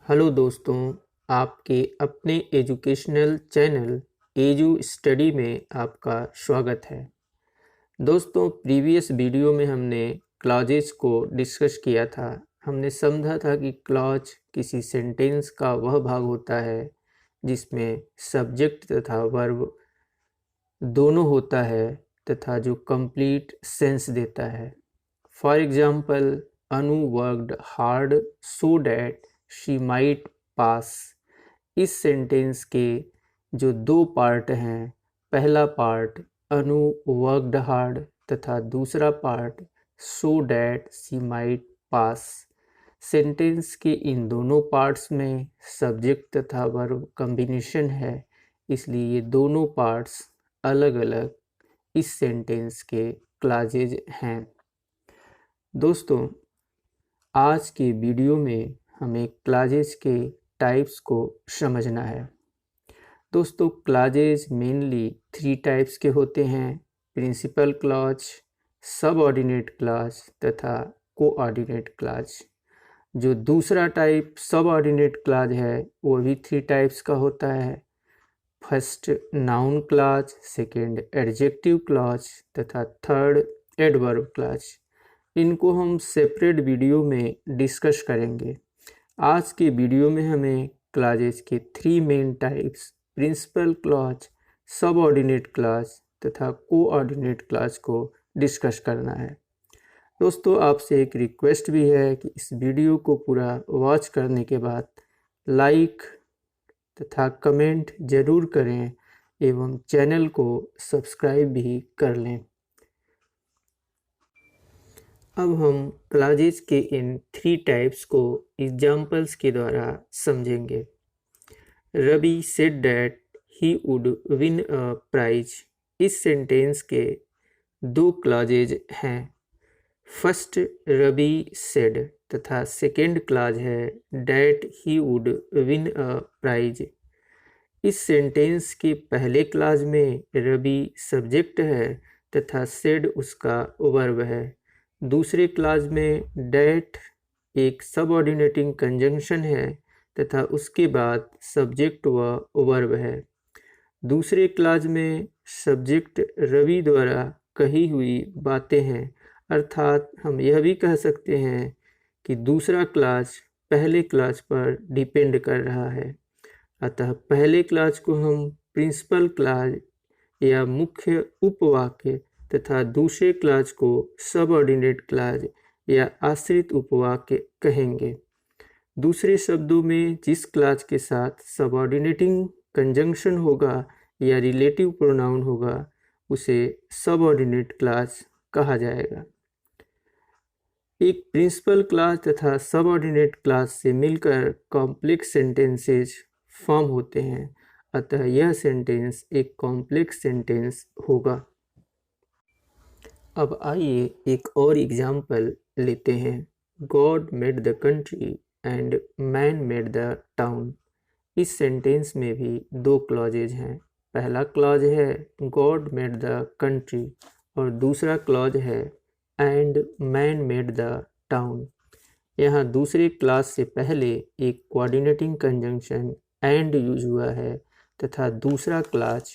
Hello दोस्तों, आपके अपने एजुकेशनल चैनल एजू स्टडी में आपका स्वागत है। दोस्तों, प्रीवियस वीडियो में हमने क्लॉजेस को डिस्कस किया था। हमने समझा था कि क्लॉज किसी सेंटेंस का वह भाग होता है जिसमें सब्जेक्ट तथा वर्ब दोनों होता है तथा जो कंप्लीट सेंस देता है। For example, Anu worked hard so that she might pass. इस सेंटेंस के जो दो पार्ट हैं, पहला पार्ट अनु वर्कड हार्ड तथा दूसरा part so that she might pass. Sentence के इन दोनों पार्ट्स में सब्जेक्ट तथा वर्ब कॉम्बिनेशन है, इसलिए ये दोनों पार्ट्स अलग अलग इस सेंटेंस के क्लॉजेज हैं। दोस्तों, आज के वीडियो में हमें क्लॉजेज के टाइप्स को समझना है। दोस्तों, क्लॉजेज मेनली 3 टाइप्स के होते हैं: प्रिंसिपल क्लॉज, सबऑर्डिनेट क्लॉज तथा कोऑर्डिनेट क्लॉज। जो दूसरा टाइप सबऑर्डिनेट क्लॉज है वो भी 3 टाइप्स का होता है: first noun clause, second adjective clause तथा थर्ड एडवर्ब क्लॉज। इनको हम सेपरेट वीडियो में डिस्कस करेंगे। आज के वीडियो में हमें क्लॉजेस के 3 main types principal clause, subordinate clause तथा कोऑर्डिनेट क्लॉज को डिस्कस करना है। दोस्तों, आपसे एक रिक्वेस्ट भी है कि इस वीडियो को पूरा वॉच करने के बाद लाइक तथा कमेंट जरूर करें एवं चैनल को सब्सक्राइब भी कर लें। अब हम क्लॉजेस के इन 3 टाइप्स को एग्जाम्पल्स के द्वारा समझेंगे। Ravi said that he would win a prize. इस सेंटेंस के 2 क्लॉजेज हैं। फर्स्ट रवि सेड तथा सेकेंड क्लॉज है that he would win a prize. इस सेंटेंस के पहले क्लॉज में रवि सब्जेक्ट है तथा सेड उसका वर्ब है। दूसरे क्लॉज में दैट एक सबऑर्डिनेटिंग कंजंक्शन है तथा उसके बाद सब्जेक्ट व वर्ब है। दूसरे क्लॉज में सब्जेक्ट रवि द्वारा कही हुई बातें हैं, अर्थात हम यह भी कह सकते हैं कि दूसरा क्लॉज पहले क्लॉज पर डिपेंड कर रहा है। अतः पहले क्लॉज को हम प्रिंसिपल क्लॉज या मुख्य उपवाक्य तथा दूसरे क्लॉज को सबऑर्डिनेट क्लॉज या आश्रित उपवाक्य कहेंगे। दूसरे शब्दों में जिस क्लॉज के साथ सबऑर्डिनेटिंग कंजंक्शन होगा या रिलेटिव प्रोनाउन होगा उसे सबऑर्डिनेट क्लॉज कहा जाएगा। एक प्रिंसिपल क्लॉज तथा सबऑर्डिनेट क्लॉज से मिलकर कॉम्प्लेक्स सेंटेंसेस फॉर्म होते हैं, अतः यह सेंटेंस एक कॉम्प्लेक्स सेंटेंस होगा। अब आइए एक और एग्जाम्पल लेते हैं। God made the country and man made the town. इस सेंटेंस में भी 2 क्लॉजेज हैं। पहला क्लॉज है गॉड मेड द कंट्री और दूसरा क्लॉज है and man made the town. यहाँ दूसरे क्लॉज से पहले एक कोऑर्डिनेटिंग कंजंक्शन एंड यूज हुआ है तथा दूसरा क्लॉज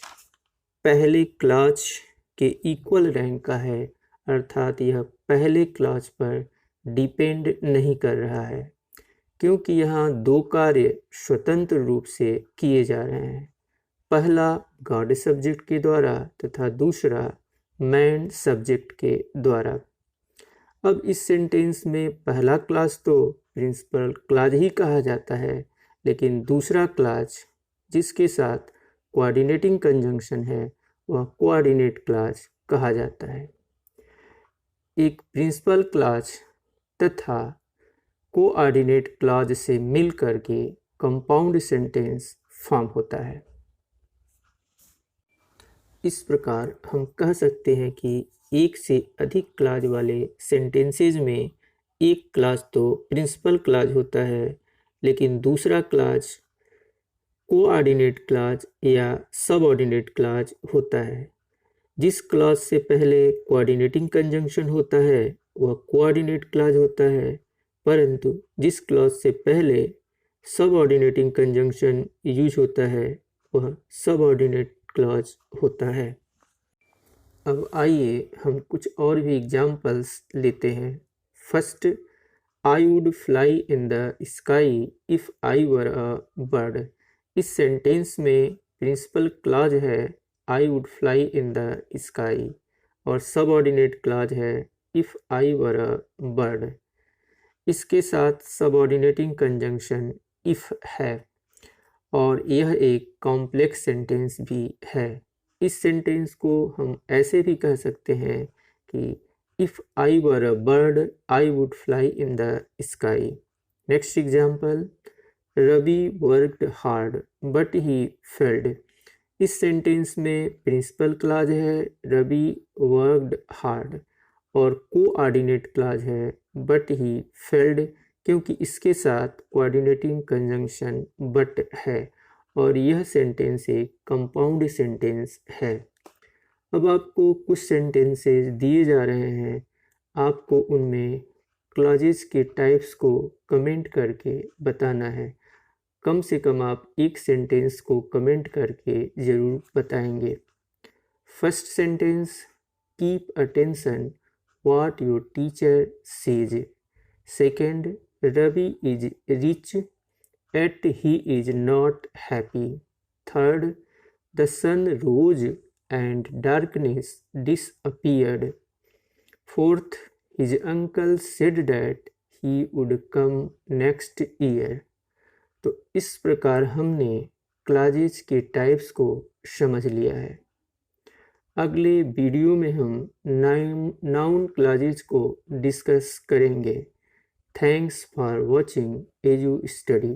पहले क्लॉज के इक्वल रैंक का है, अर्थात यह पहले क्लॉज पर डिपेंड नहीं कर रहा है, क्योंकि यहाँ 2 कार्य स्वतंत्र रूप से किए जा रहे हैं। पहला गॉड सब्जेक्ट के द्वारा तथा दूसरा मैन सब्जेक्ट के द्वारा। अब इस सेंटेंस में पहला क्लॉज तो प्रिंसिपल क्लॉज ही कहा जाता है, लेकिन दूसरा क्लॉज जिसके साथ कोऑर्डिनेटिंग कंजंक्शन है वह कोऑर्डिनेट क्लॉज कहा जाता है। एक प्रिंसिपल क्लॉज तथा कोऑर्डिनेट क्लॉज से मिलकर के कंपाउंड सेंटेंस फॉर्म होता है। इस प्रकार हम कह सकते हैं कि एक से अधिक क्लॉज वाले सेंटेंसेज में एक क्लॉज तो प्रिंसिपल क्लॉज होता है, लेकिन दूसरा क्लॉज कोऑर्डिनेट क्लॉज या सबऑर्डिनेट क्लॉज होता है। जिस क्लॉज से पहले कोऑर्डिनेटिंग कंजंक्शन होता है वह कोऑर्डिनेट क्लॉज होता है, परंतु जिस क्लॉज से पहले सबऑर्डिनेटिंग कंजंक्शन यूज होता है वह सबऑर्डिनेट क्लॉज होता है। अब आइए हम कुछ और भी एग्जाम्पल्स लेते हैं। First, I would fly in the sky if I were a bird. इस सेंटेंस में प्रिंसिपल क्लॉज है आई would fly in the sky और सबऑर्डिनेट क्लॉज है if I were a bird. इसके साथ सबऑर्डिनेटिंग कंजंक्शन इफ़ है और यह एक कॉम्प्लेक्स सेंटेंस भी है। इस सेंटेंस को हम ऐसे भी कह सकते हैं कि if I were a bird I would fly in the sky. Next example, Ravi worked hard but he failed. इस सेंटेंस में प्रिंसिपल क्लॉज है रवि वर्कड हार्ड और कोऑर्डिनेट क्लॉज है बट ही फेल्ड, क्योंकि इसके साथ कोऑर्डिनेटिंग कंजंक्शन बट है और यह सेंटेंस एक कंपाउंड सेंटेंस है। अब आपको कुछ सेंटेंसेस दिए जा रहे हैं, आपको उनमें क्लॉजेस के टाइप्स को कमेंट करके बताना है। कम से कम आप एक सेंटेंस को कमेंट करके ज़रूर बताएंगे। First sentence, keep attention what your teacher says. Second, Ravi is rich yet he is not happy. Third, the sun rose and darkness disappeared. Fourth, his uncle said that he would come next year. तो इस प्रकार हमने clauses के types को समझ लिया है। अगले वीडियो में हम नाउन क्लॉजेस को डिस्कस करेंगे। Thanks for watching edu study.